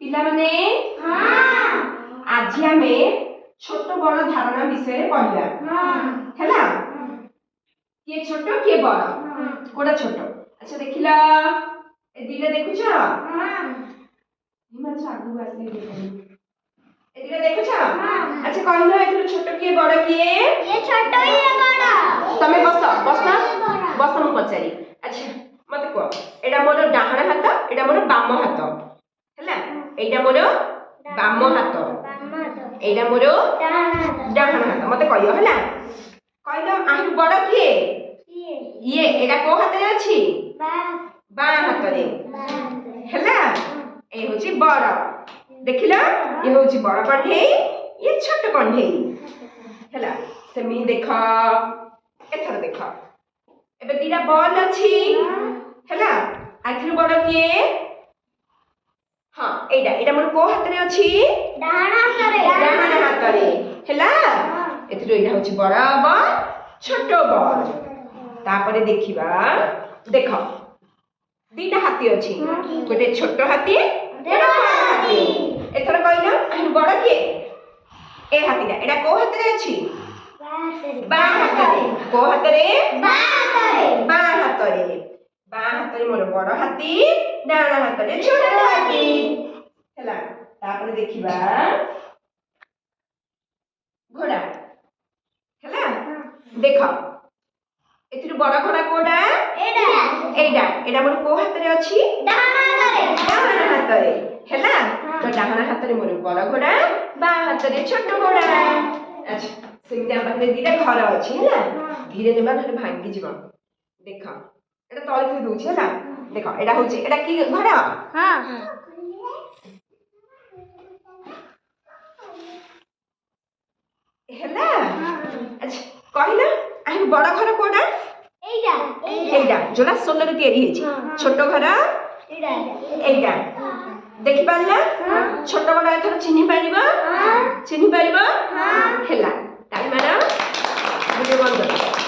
पिला माने आज आम छोट बड़ धारणा विषय पढ़ा है किए छोट किए बड़ कोड़ा छोट। अच्छा देखिल ए दिले देखुछ आगू आसली ए दिले देखुछ। अच्छा कहलो ए छोट किए बड़ किए ये छोट ही है बड़। तमे बस बस बस मु पचारी। अच्छा मत कह एडा मोर डाहाण हाथ एडा मोर बाम हाथ हैला एडा मोर बाम हाथ एडा मोर डाहाण हाथ मते कहियो हैला कहलो आही बड़ किए ये एडा को हाथ रे अछि बा हाथ रे हैला ए होची बड़ देखिला ये होची बड़ कंढेई ये छोट कंढेई हैला सेमी देख एथर देख एबे तीरा बॉल अछि हैला आखिर बड़ किए हां एडा एडा मोर को हाथ रे अछि डाहाण हाथ रे हैला एथरो एडा होची बड़ बॉल छोट बॉल। तापरे देखिबा देख दीटा हाथी अछि गोटे छोट हाथी गोटे बड़ हाथी एथर कहलो आही बड़ किए ए हाथीटा एडा को हाथ रे अछि बा हाथ रे को हाथ रे बा हाथ रे मोर बड़ हाथी डाहाण हाथ रे छोट हाथी हैला। तापरे देखिबा घोड़ा हैला देख एथिर बड़ घोड़ा कोडा एडा एडा मोर को हाथ रे अछि डाहाण हाथ रे हैला तो डाहाण हाथ रे मोर बड़ घोड़ा बा हाथ रे छोट घोड़ा। अच्छा सेमिति हम पाखरे दिटा घर अछि हैला धीरे नेबा नहे भांगी जिवो देख एटा तळे थई दोछि हैला देख एटा होछि एटा की घर हां हैला। अच्छा कहिला आही बड़ घर कोडा एडा जोला सोनर तयारी हेछि छोट घर एडा देखि पारला छोट बड़ एथर चिन्हि पारिबो हैला ताई मारा वीडियो बंद कर।